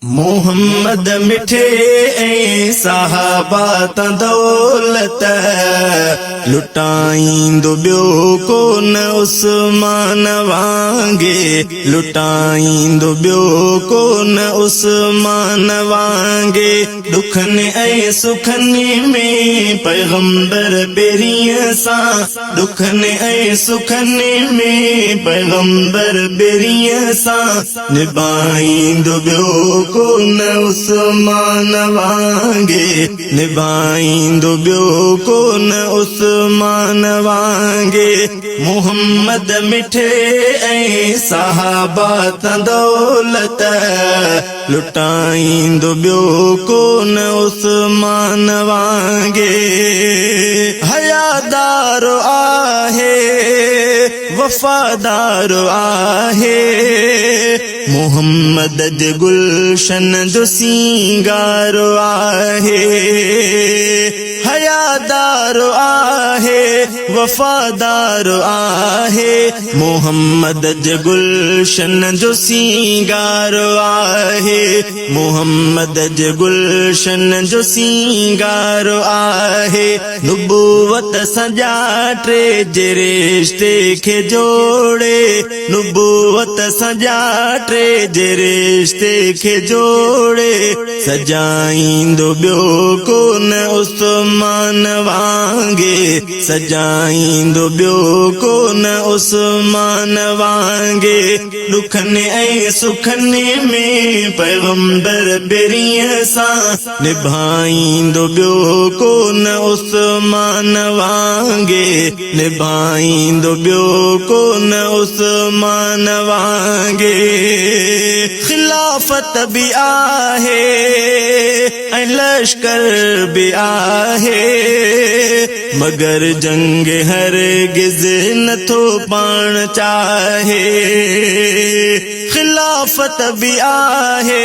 मोहम्मद मिठे ऐं सहाबा त दौलत लुटाईंदो ॿियो कोन उस्मान वांगे लुटाईंदो ॿियो कोन उस्मान वांगे दुखनि ऐं सुखनि में पैगंबर बेरीअ सां दुखनि ऐं सुखनि में पैगंबर बेरीअ सां निभाईंदो ॿियो कोन उस्मान वांगे निभाईंदो ॿियो कोन उस्मान वांगे मोहम्मद मिठे ऐं सहाबा त दौलत लुटाईंदो ॿियो कोन उस्मान वांगे हयादार आहे वफादार आहे मोहम्मद जे गुलशन जो सींगार आहे हयादार आहे वफादार आहे मोहम्मद जे गुलशन जो सींगार आहे मोहम्मद जे गुलशन जो सींगार आहे नुबुवत सजा टे जे रिश्ते खे जोड़े नुबुवत सजा टे जे रिश्ते खे जोड़े सजाईंदो ॿियो कोन उस्मान वांगे सजाईंदो ॿियो कोन उस्मान वांगे दुखनि ऐं सुखनि में पैगंबर बेरीअ सां निभाईंदो ॿियो कोन उस्मान वांगे निभाईंदो ॿियो कोन उस्मान वांगे खिलाफत भी आहे ऐं लश्कर भी आहे मगर जंग हरगिज़ नथो पाण चाहे खिलाफत भी आहे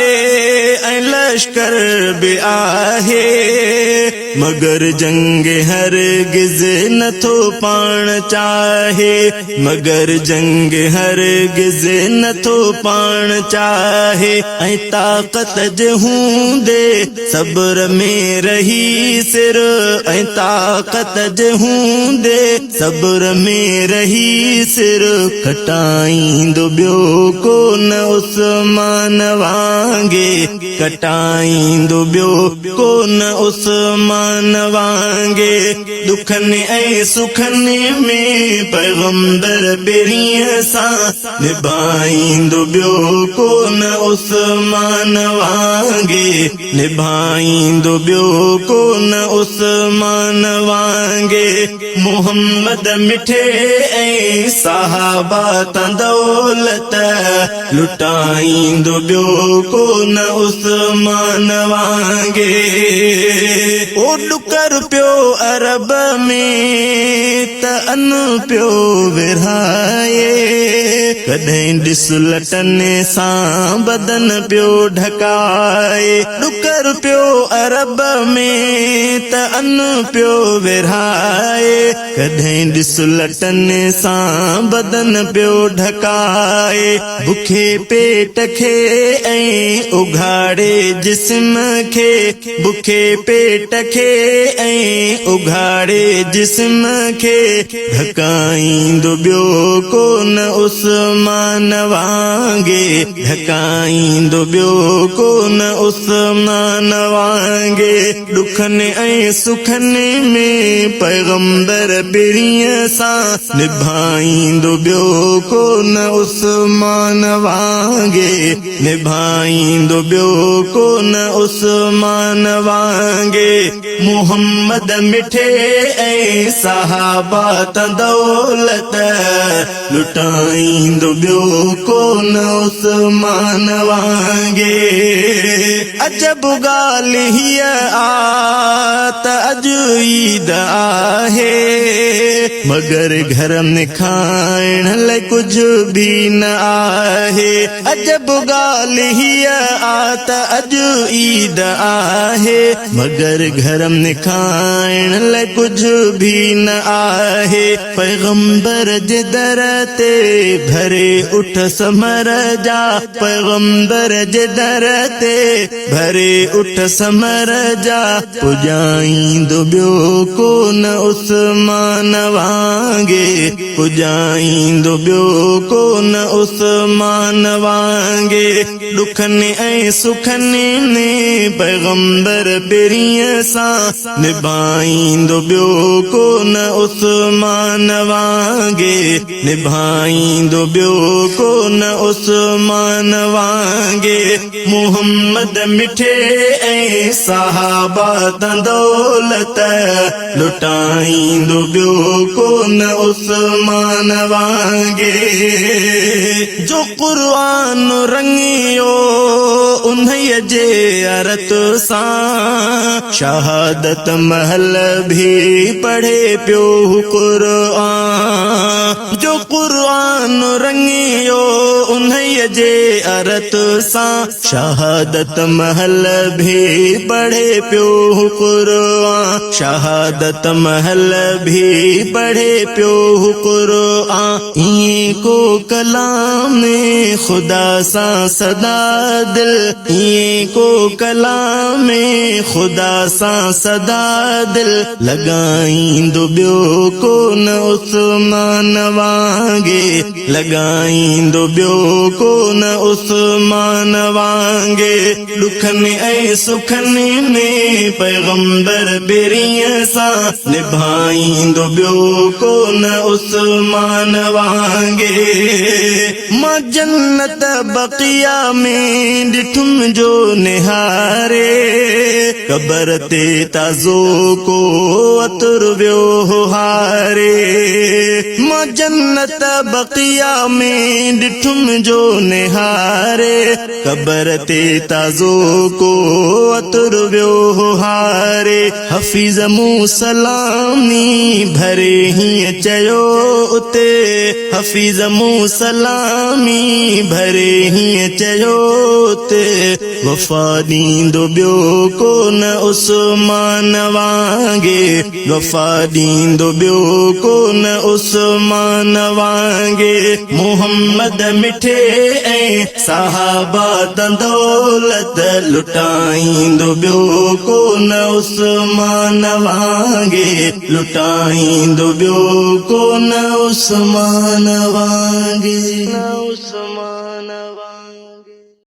ऐं लश्कर भी आहे मगर जंग हरगिज़ नथो पाण चाहे मगर जंग हरगिज़ नथो पाण चाहे ऐं ताक़त जे हूंदे सब्र में रही सिर ऐं ताक़त जे हूंदे सब्र में रही सिर कटाईंदो ॿियो कोन उस्मान वांगे कटाईंदो ॿियो कोन उस्मान वांगे दुखनि ऐं सुखनि में पैगंबर बेरीअ सां निभाईंदो ॿियो कोन उस्मान वांगे निभाईंदो ॿियो कोन उस्मान वांगे मोहम्मद मिठे ऐं सहाबा त दौलत लुटाईंदो ॿियो कोन उस्मान वांगे ओ डुकर पियो अरब में त अन पियो विरहाए कॾहिं ॾिस लटनि सां बदन पियो ढकाए डुकर पियो अरब में त अन पियो विरहाए कॾहिं ॾिस लटनि सां बदन पियो ढकाए बुखे पेट खे ऐं उघाड़े जिस्म खे बुखे पेट खे ऐं उघाड़े जिस्म खे ढकाईंदो ॿियो कोन उस्मान वांगे ढकाईंदो ॿियो कोन उस्मान वांगे दुखनि ऐं सुखनि में पैगंबर बेरीअ सां निभाईंदो ॿियो कोन उस्मान वांगे निभाईंदो ॿियो कोन उस्मान वांगे मोहम्मद मिठे ऐं सहाबा त दौलत लुटाईंदो ॿियो कोन उस्मान वांगे अजब ॻाल्हि हीअ आ त अॼु ईद आहे मगर घर में खाइण लाइ कुझु बि न आहे अजब ॻाल्हि हीअ आ त अॼु ईद आहे मगर घर में खाइण लाइ कुझु बि न आहे पैगंबर जे दर ते भरे उठ समर जा पैगंबर जे दर ते भरे उठ समर जा पुॼाईंदो ॿियो कोन उस्मान वांगे पुॼाईंदो ॿियो कोन उस्मान वांगे ॾुखनि ऐं सुखनि में पैगंबर बेरीअ सां निभाईंदो ॿियो कोन उस्मान वांगे निभाईंदो ॿियो कोन उस्मान वांगे मुहम्मद मिठे ऐं सहाबा दौलत लुटाईंदो ॿियो कोन उस्मान वांगे जो क़ुरान रंगियो उन्हीअ जे अरत सां शहादत महल भी पढ़े पियो क़ुरान जो क़ुरान रंगियो उन्हीअ जे अरत सां शहादत महल भी पढ़े पियो क़ुरान शहादत महल भी पढ़े पियो क़ुरान ईअं को कलाम में खुदा सां सदा दिल ईअं को कलाम में खुदा सां सदा दिल लॻाईंदो ॿियो कोन उस्मान वांगे लॻाईंदो ॿियो कोन उस्मान वांगे ॾुखनि ऐं सुखनि में पैगंबर बेरीअ सां निभाईंदो ॿियो कोन उस्मान वांगे मां जन्नत बक़िया में ॾिठुम जो निहारे क़बर ते ताज़ो को अतर वियो हारे मां जन्नत बक़िया में ॾिठुम जो निहारे क़बर ते ताज़ो को अतर वियो हारे हफ़ीज़ मूं सलामी भरे हीअं चयो उते हफ़ीज़ मूं सलामी भरे हीअं चयो उते वफ़ा ॾींदो ॿियो कोन उस्मान वांगे वफ़ा ॾींदो ॿियो कोन उस्मान वांगे मुहम्मद मिठे ऐं सहाबा दौलत लुटाईंदो ॿियो कोन उस्मान वांगे लुटाईंदो ॿियो कोन उस्मान वांगे उस्मान